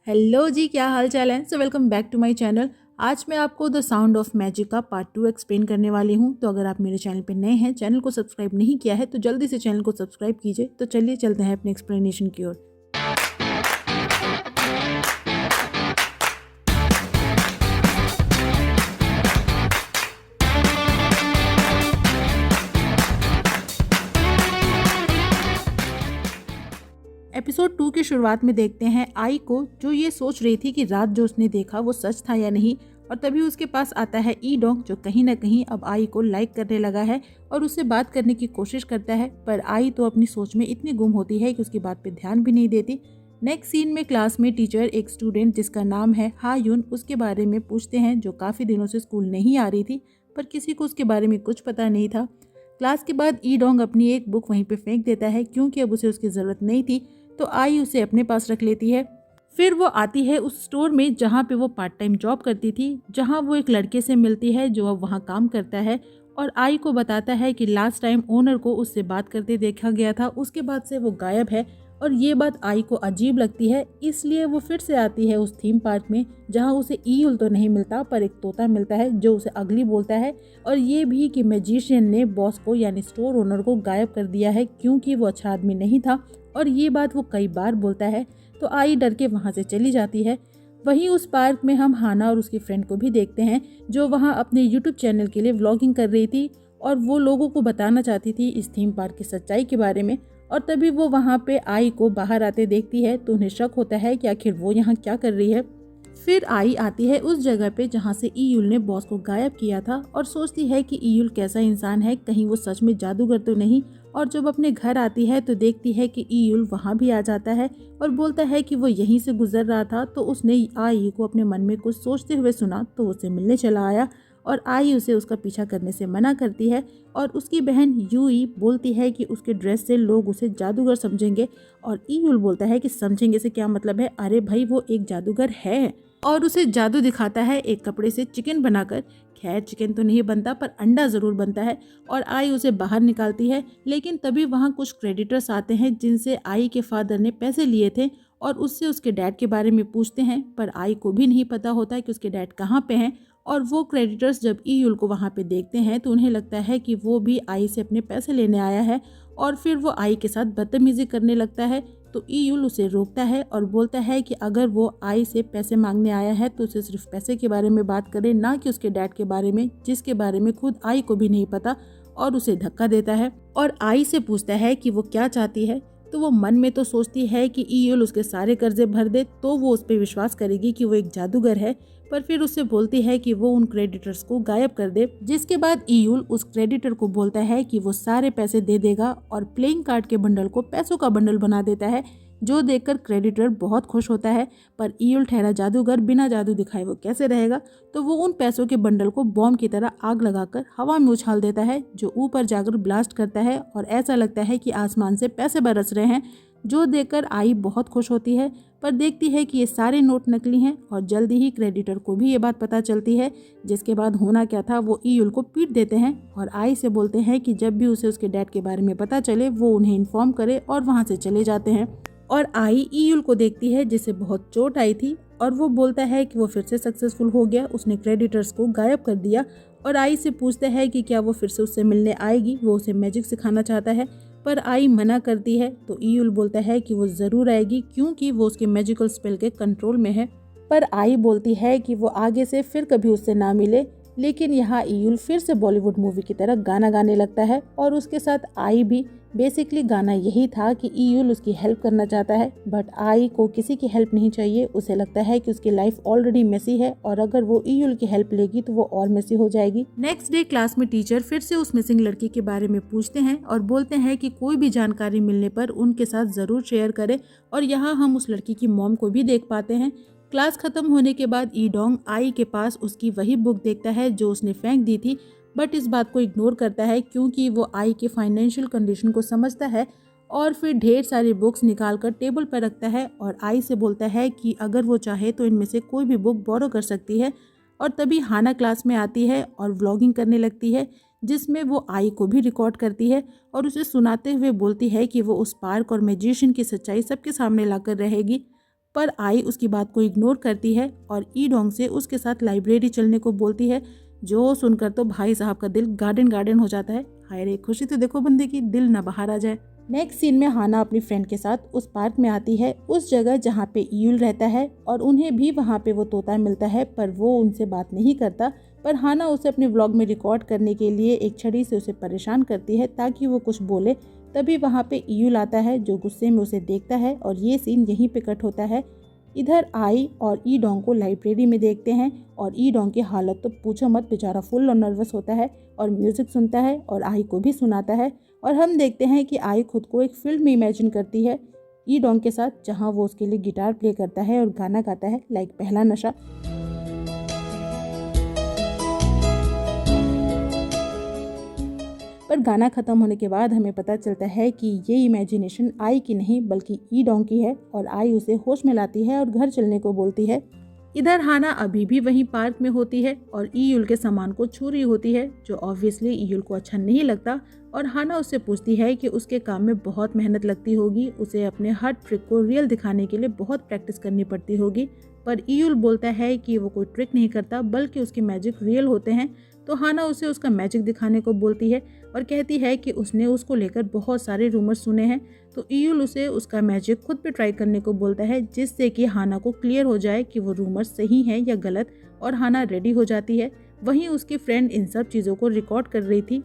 Hello जी, क्या हाल चाल है। So welcome back to my channel. आज मैं आपको द साउंड ऑफ मैजिक का पार्ट 2 एक्सप्लेन करने वाली हूँ। तो अगर आप मेरे चैनल पे नए हैं, चैनल को सब्सक्राइब नहीं किया है तो जल्दी से चैनल को सब्सक्राइब कीजिए। तो चलिए चलते हैं अपने एक्सप्लेनेशन की ओर। एपिसोड 2 की शुरुआत में देखते हैं आई को, जो ये सोच रही थी कि रात जो उसने देखा वो सच था या नहीं। और तभी उसके पास आता है ई डोंग, जो कहीं ना कहीं अब आई को लाइक करने लगा है और उससे बात करने की कोशिश करता है। पर आई तो अपनी सोच में इतनी गुम होती है कि उसकी बात पे ध्यान भी नहीं देती। नेक्स्ट सीन में क्लास में टीचर एक स्टूडेंट जिसका नाम है हा यून, उसके बारे में पूछते हैं, जो काफ़ी दिनों से स्कूल नहीं आ रही थी पर किसी को उसके बारे में कुछ पता नहीं था। क्लास के बाद ई डोंग अपनी एक बुक वहीं पे फेंक देता है, क्योंकि अब उसे उसकी ज़रूरत नहीं थी। तो आई उसे अपने पास रख लेती है। फिर वो आती है उस स्टोर में जहाँ पे वो पार्ट टाइम जॉब करती थी, जहाँ वो एक लड़के से मिलती है जो अब वहाँ काम करता है और आई को बताता है कि लास्ट टाइम ओनर को उससे बात करते देखा गया था, उसके बाद से वो गायब है। और ये बात आई को अजीब लगती है, इसलिए वो फिर से आती है उस थीम पार्क में, जहाँ उसे ईगल तो नहीं मिलता पर एक तोता मिलता है जो उसे अगली बोलता है। और ये भी कि मैजिशियन ने बॉस को यानी स्टोर ओनर को गायब कर दिया है, क्योंकि वो अच्छा आदमी नहीं था। और ये बात वो कई बार बोलता है। तो आई डर के वहाँ से चली जाती है। वहीं उस पार्क में हम हाना और उसकी फ्रेंड को भी देखते हैं, जो वहाँ अपने यूट्यूब चैनल के लिए व्लॉगिंग कर रही थी और वो लोगों को बताना चाहती थी इस थीम पार्क की सच्चाई के बारे में। और तभी वो वहाँ पे आई को बाहर आते देखती है, तो उन्हें शक होता है कि आखिर वो यहाँ क्या कर रही है। फिर आई आती है उस जगह पे जहाँ से ईयुल ने बॉस को गायब किया था और सोचती है कि ईयुल कैसा इंसान है, कहीं वो सच में जादूगर तो नहीं। और जब अपने घर आती है तो देखती है कि ईयुल वहाँ भी आ जाता है और बोलता है कि वो यहीं से गुजर रहा था। तो उसने आई को अपने मन में कुछ सोचते हुए सुना, तो उसे मिलने चला आया और आई उसे उसका पीछा करने से मना करती है। और उसकी बहन यूई बोलती है कि उसके ड्रेस से लोग उसे जादूगर समझेंगे। और ईयुल बोलता है कि समझेंगे से क्या मतलब है, अरे भाई वो एक जादूगर है। और उसे जादू दिखाता है एक कपड़े से चिकन बनाकर। खैर चिकन तो नहीं बनता पर अंडा जरूर बनता है। और आई उसे बाहर निकालती है, लेकिन तभी वहाँ कुछ क्रेडिटर्स आते हैं जिनसे आई के फादर ने पैसे लिए थे और उससे उसके डैड के बारे में पूछते हैं। पर आई को भी नहीं पता होता कि उसके डैड कहाँ पे हैं। और वो क्रेडिटर्स जब ईयुल को वहाँ पे देखते हैं तो उन्हें लगता है कि वो भी आई से अपने पैसे लेने आया है। और फिर वो आई के साथ बदतमीजी करने लगता है। तो ईयुल उसे रोकता है और बोलता है कि अगर वो आई से पैसे मांगने आया है तो उसे सिर्फ पैसे के बारे में बात करे, ना कि उसके डैड के बारे में, जिसके बारे में खुद आई को भी नहीं पता। और उसे धक्का देता है और आई से पूछता है कि वो क्या चाहती है। तो वो मन में तो सोचती है कि ईयुल उसके सारे कर्जे भर दे तो वो उस पर विश्वास करेगी कि वो एक जादूगर है। पर फिर उससे बोलती है कि वो उन क्रेडिटर्स को गायब कर दे, जिसके बाद ईयुल उस क्रेडिटर को बोलता है कि वो सारे पैसे दे देगा और प्लेइंग कार्ड के बंडल को पैसों का बंडल बना देता है, जो देखकर क्रेडिटर बहुत खुश होता है। पर ईयुल ठहरा जादूगर, बिना जादू दिखाए वो कैसे रहेगा। तो वो उन पैसों के बंडल को बॉम्ब की तरह आग लगाकर हवा में उछाल देता है, जो ऊपर जाकर ब्लास्ट करता है और ऐसा लगता है कि आसमान से पैसे बरस रहे हैं, जो देखकर आई बहुत खुश होती है। पर देखती है कि ये सारे नोट नकली हैं और जल्दी ही क्रेडिटर को भी ये बात पता चलती है, जिसके बाद होना क्या था, वो ईयुल को पीट देते हैं और आई से बोलते हैं कि जब भी उसे उसके डैड के बारे में पता चले वो उन्हें इन्फॉर्म करे, और वहाँ से चले जाते हैं। और आई ईयुल को देखती है जिसे बहुत चोट आई थी और वो बोलता है कि वो फिर से सक्सेसफुल हो गया, उसने क्रेडिटर्स को गायब कर दिया। और आई से पूछता है कि क्या वो फिर से उससे मिलने आएगी, वो उसे मैजिक सिखाना चाहता है। पर आई मना करती है। तो ईयुल बोलता है कि वो ज़रूर आएगी, क्योंकि वो उसके मैजिकल स्पेल के कंट्रोल में है। पर आई बोलती है कि वो आगे से फिर कभी उससे ना मिले। लेकिन यहाँ ईयुल फिर से बॉलीवुड मूवी की तरह गाना गाने लगता है और उसके साथ आई भी। बेसिकली गाना यही था कि ईयुल उसकी हेल्प करना चाहता है, बट आई को किसी की हेल्प नहीं चाहिए। उसे लगता है कि उसकी लाइफ ऑलरेडी मेसी है और अगर वो ईयुल की हेल्प लेगी तो वो और मेसी हो जाएगी। नेक्स्ट डे क्लास में टीचर फिर से उस मिसिंग लड़की के बारे में पूछते हैं और बोलते हैं कि कोई भी जानकारी मिलने पर उनके साथ ज़रूर शेयर करें। और यहाँ हम उस लड़की की मॉम को भी देख पाते हैं। क्लास खत्म होने के बाद ई डोंग आई के पास उसकी वही बुक देखता है जो उसने फेंक दी थी, बट इस बात को इग्नोर करता है क्योंकि वो आई के फाइनेंशियल कंडीशन को समझता है। और फिर ढेर सारी बुक्स निकाल कर टेबल पर रखता है और आई से बोलता है कि अगर वो चाहे तो इनमें से कोई भी बुक बोरो कर सकती है। और तभी हाना क्लास में आती है और व्लॉगिंग करने लगती है, जिसमें वो आई को भी रिकॉर्ड करती है और उसे सुनाते हुए बोलती है कि वो उस पार्क और मैजिशियन की सच्चाई सबके सामने लाकर रहेगी। पर आई उसकी बात को इग्नोर करती है और ई डोंग से उसके साथ लाइब्रेरी चलने को बोलती है, जो सुनकर तो भाई साहब का दिल गार्डन गार्डन हो जाता है। हाय रे, खुशी तो देखो बंदे की, दिल ना बाहर आ जाए। नेक्स्ट सीन में हाना अपनी फ्रेंड के साथ उस पार्क में आती है, उस जगह जहाँ पे ईयुल रहता है, और उन्हें भी वहाँ पे वो तोता मिलता है, पर वो उनसे बात नहीं करता। पर हाना उसे अपने व्लॉग में रिकॉर्ड करने के लिए एक छड़ी से उसे परेशान करती है ताकि वो कुछ बोले। तभी वहाँ पे ईयुल आता है, जो गुस्से में उसे देखता है, और ये सीन यहीं पे कट होता है। इधर आई और ई डोंग को लाइब्रेरी में देखते हैं, और ई डोंग की हालत तो पूछो मत, बेचारा फुल और नर्वस होता है और म्यूजिक सुनता है और आई को भी सुनाता है। और हम देखते हैं कि आई खुद को एक फिल्म में इमेजिन करती है ई डोंग के साथ, जहां वो उसके लिए गिटार प्ले करता है और गाना गाता है, लाइक पहला नशा। पर गाना खत्म होने के बाद हमें पता चलता है कि ये इमेजिनेशन आई की नहीं बल्कि ई डोंग की है, और आई उसे होश में लाती है और घर चलने को बोलती है। इधर हाना अभी भी वहीं पार्क में होती है और ईयुल के सामान को छू रही होती है, जो ऑब्वियसली ईयुल को अच्छा नहीं लगता। और हाना उससे पूछती है कि उसके काम में बहुत मेहनत लगती होगी, उसे अपने हर ट्रिक को रियल दिखाने के लिए बहुत प्रैक्टिस करनी पड़ती होगी। पर ईयुल बोलता है कि वो कोई ट्रिक नहीं करता, बल्कि उसके मैजिक रियल होते हैं। तो हाना उसे उसका मैजिक दिखाने को बोलती है और कहती है कि उसने उसको लेकर बहुत सारे रूमर्स सुने हैं। तो ईयुल उसे उसका मैजिक खुद पे ट्राई करने को बोलता है, जिससे कि हाना को क्लियर हो जाए कि वो रूमर्स सही हैं या गलत, और हाना रेडी हो जाती है। वहीं उसकी फ्रेंड इन सब चीज़ों को रिकॉर्ड कर रही थी।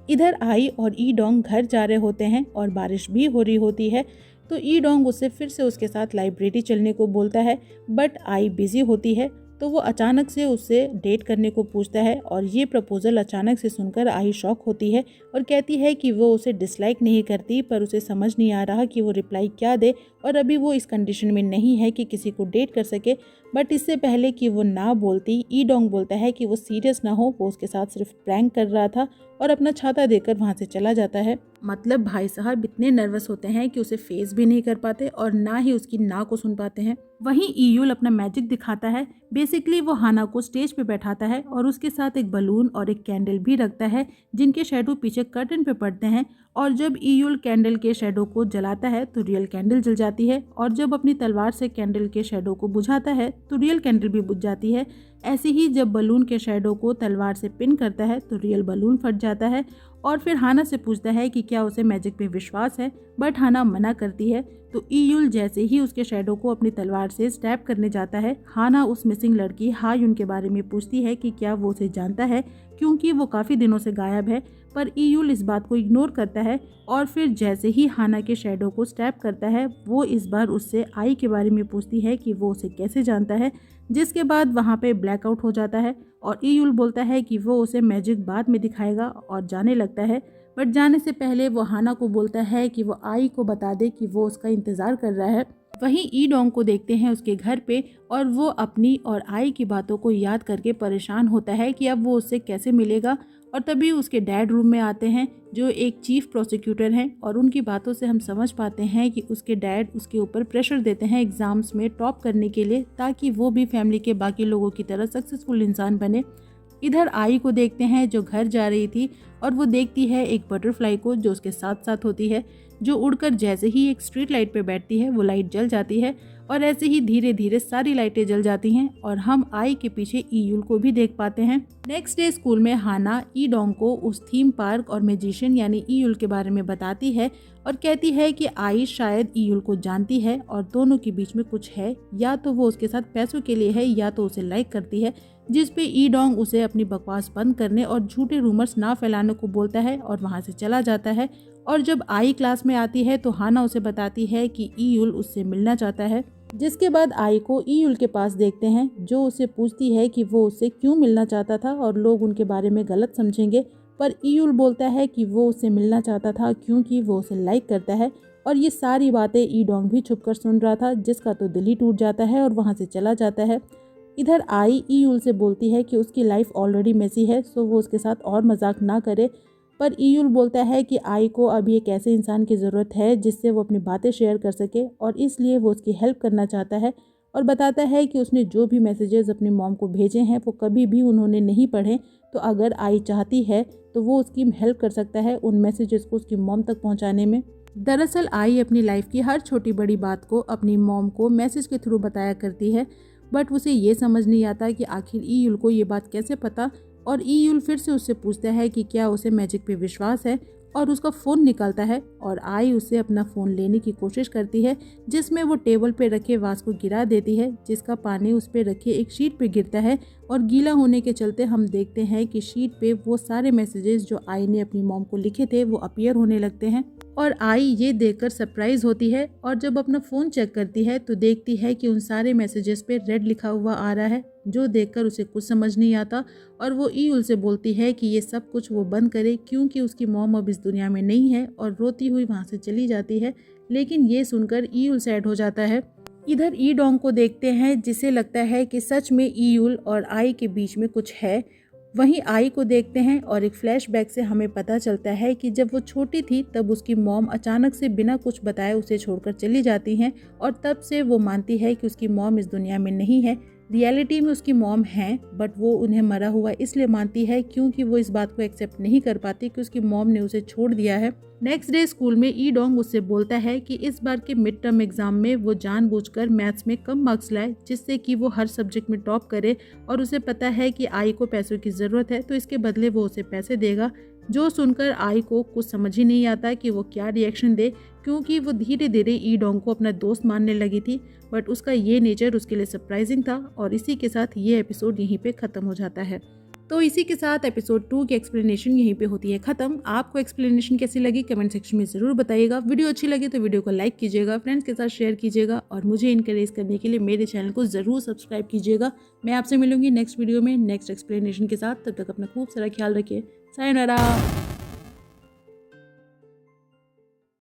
इधर आई और ई डोंग घर जा रहे होते हैं और बारिश भी हो रही होती है। तो ई डोंग उसे फिर से उसके साथ लाइब्रेरी चलने को बोलता है, बट आई बिजी होती है। तो वो अचानक से उससे डेट करने को पूछता है, और ये प्रपोजल अचानक से सुनकर आई शॉक होती है और कहती है कि वो उसे डिसलाइक नहीं करती, पर उसे समझ नहीं आ रहा कि वो रिप्लाई क्या दे, और अभी वो इस कंडीशन में नहीं है कि किसी को डेट कर सके। बट इससे पहले कि वो ना बोलती, ई डोंग बोलता है कि वो सीरियस ना हो, वो उसके साथ सिर्फ प्रैंक कर रहा था, और अपना छाता देकर वहाँ से चला जाता है। मतलब भाई साहब इतने नर्वस होते हैं कि उसे फेस भी नहीं कर पाते और ना ही उसकी ना को सुन पाते हैं। वहीं ईयुल अपना मैजिक दिखाता है। बेसिकली वो हाना को स्टेज पे बैठाता है और उसके साथ एक बलून और एक कैंडल भी रखता है, जिनके शेडो पीछे कर्टन पे पड़ते हैं। और जब ईयुल कैंडल के शेडो को जलाता है तो रियल कैंडल जल जाती है, और जब अपनी तलवार से कैंडल के शेडो को बुझाता है तो रियल कैंडल भी बुझ जाती है। ऐसे ही जब बलून के शेडो को तलवार से पिन करता है तो रियल बलून फट जाता है। और फिर हाना से पूछता है कि क्या उसे मैजिक पे विश्वास है, बट हाना मना करती है। तो ईयुल जैसे ही उसके शेडो को अपनी तलवार से स्टैब करने जाता है, हाना उस मिसिंग लड़की हायुन के बारे में पूछती है कि क्या वो उसे जानता है, क्योंकि वो काफ़ी दिनों से गायब है। पर ईयुल इस बात को इग्नोर करता है, और फिर जैसे ही हाना के शेडो को स्टैब करता है, वो इस बार उससे आई के बारे में पूछती है कि वो उसे कैसे जानता है, जिसके बाद वहाँ पे ब्लैकआउट हो जाता है। और ईयुल बोलता है कि वो उसे मैजिक बाद में दिखाएगा, और जाने लगता है। बट जाने से पहले वो हाना को बोलता है कि वो आई को बता दे कि वो उसका इंतज़ार कर रहा है। वहीं ई डोंग को देखते हैं उसके घर पे, और वो अपनी और आई की बातों को याद करके परेशान होता है कि अब वो उससे कैसे मिलेगा। और तभी उसके डैड रूम में आते हैं, जो एक चीफ प्रोसिक्यूटर हैं, और उनकी बातों से हम समझ पाते हैं कि उसके डैड उसके ऊपर प्रेशर देते हैं एग्ज़ाम्स में टॉप करने के लिए, ताकि वो भी फैमिली के बाकी लोगों की तरह सक्सेसफुल इंसान बने। इधर आई को देखते हैं, जो घर जा रही थी, और वो देखती है एक बटरफ्लाई को जो उसके साथ साथ होती है, जो उड़कर जैसे ही एक स्ट्रीट लाइट पे बैठती है वो लाइट जल जाती है, और ऐसे ही धीरे धीरे सारी लाइटें जल जाती हैं, और हम आई के पीछे ईयुल को भी देख पाते हैं। नेक्स्ट डे स्कूल में हाना ई डोंग को उस थीम पार्क और मैजिशियन यानी ईयुल के बारे में बताती है, और कहती है कि आई शायद ईयुल को जानती है और दोनों के बीच में कुछ है, या तो वो उसके साथ पैसों के लिए है या तो उसे लाइक करती है। जिस पे ई डोंग उसे अपनी बकवास बंद करने और झूठे रूमर्स ना फैलाने को बोलता है और वहाँ से चला जाता है। और जब आई क्लास में आती है तो हाना उसे बताती है कि ईयुल उससे मिलना चाहता है, जिसके बाद आई को ईयुल के पास देखते हैं, जो उसे पूछती है कि वो उससे क्यों मिलना चाहता था और लोग उनके बारे में गलत समझेंगे। पर ईयुल बोलता है कि वो उससे मिलना चाहता था क्योंकि वो उसे लाइक करता है, और ये सारी बातें ई डोंग भी छुपकर सुन रहा था, जिसका तो दिल ही टूट जाता है और वहाँ से चला जाता है। इधर आई ईयुल से बोलती है कि उसकी लाइफ ऑलरेडी मेसी है, सो वो उसके साथ और मजाक ना करे। पर ईयुल बोलता है कि आई को अभी एक ऐसे इंसान की ज़रूरत है जिससे वो अपनी बातें शेयर कर सके, और इसलिए वो उसकी हेल्प करना चाहता है। और बताता है कि उसने जो भी मैसेजेस अपनी मॉम को भेजे हैं वो कभी भी उन्होंने नहीं पढ़े, तो अगर आई चाहती है तो वो उसकी हेल्प कर सकता है उन मैसेजेस को उसकी मॉम तक पहुंचाने में। दरअसल आई अपनी लाइफ की हर छोटी बड़ी बात को अपनी मॉम को मैसेज के थ्रू बताया करती है, बट उसे ये समझ नहीं आता कि आखिर ईयुल को ये बात कैसे पता। और ईयुल फिर से उससे पूछता है कि क्या उसे मैजिक पे विश्वास है, और उसका फ़ोन निकलता है और आई उससे अपना फ़ोन लेने की कोशिश करती है, जिसमें वो टेबल पे रखे वास को गिरा देती है, जिसका पानी उस पे रखे एक शीट पे गिरता है और गीला होने के चलते हम देखते हैं कि शीट पे वो सारे मैसेजेस जो आई ने अपनी मॉम को लिखे थे वो अपीयर होने लगते हैं। और आई ये देखकर सरप्राइज होती है और जब अपना फ़ोन चेक करती है तो देखती है कि उन सारे मैसेजेस पे रेड लिखा हुआ आ रहा है, जो देखकर उसे कुछ समझ नहीं आता। और वो ईयुल से बोलती है कि ये सब कुछ वो बंद करे क्योंकि उसकी मॉम अब इस दुनिया में नहीं है, और रोती हुई वहाँ से चली जाती है। लेकिन ये सुनकर ईयुल सैड हो जाता है। इधर ई डोंग को देखते हैं, जिसे लगता है कि सच में ईयुल और आई के बीच में कुछ है। वहीं आई को देखते हैं और एक फ्लैशबैक से हमें पता चलता है कि जब वो छोटी थी तब उसकी मॉम अचानक से बिना कुछ बताए उसे छोड़कर चली जाती हैं, और तब से वो मानती है कि उसकी मॉम इस दुनिया में नहीं है। रियलिटी में उसकी मॉम है, बट वो उन्हें मरा हुआ इसलिए मानती है क्योंकि वो इस बात को एक्सेप्ट नहीं कर पाती कि उसकी मॉम ने उसे छोड़ दिया है। नेक्स्ट डे स्कूल में ई डोंग उससे बोलता है कि इस बार के मिड टर्म एग्जाम में वो जानबूझकर मैथ्स में कम मार्क्स लाए, जिससे कि वो हर सब्जेक्ट में टॉप करे, और उसे पता है कि आई को पैसों की ज़रूरत है तो इसके बदले वो उसे पैसे देगा। जो सुनकर आई को कुछ समझ ही नहीं आता कि वो क्या रिएक्शन दे, क्योंकि वो धीरे धीरे ई डोंग को अपना दोस्त मानने लगी थी, बट उसका ये नेचर उसके लिए सरप्राइजिंग था। और इसी के साथ ये एपिसोड यहीं पे ख़त्म हो जाता है। तो इसी के साथ एपिसोड 2 की एक्सप्लेनेशन यहीं पे होती है ख़त्म। आपको एक्सप्लेनेशन कैसी लगी कमेंट सेक्शन में ज़रूर बताइएगा। वीडियो अच्छी लगी तो वीडियो को लाइक कीजिएगा, फ्रेंड्स के साथ शेयर कीजिएगा, और मुझे इनकरेज करने के लिए मेरे चैनल को ज़रूर सब्सक्राइब कीजिएगा। मैं आपसे मिलूंगी नेक्स्ट वीडियो में नेक्स्ट एक्सप्लेनेशन के साथ। तब तक अपना खूब सारा ख्याल रखिए। सायोनारा।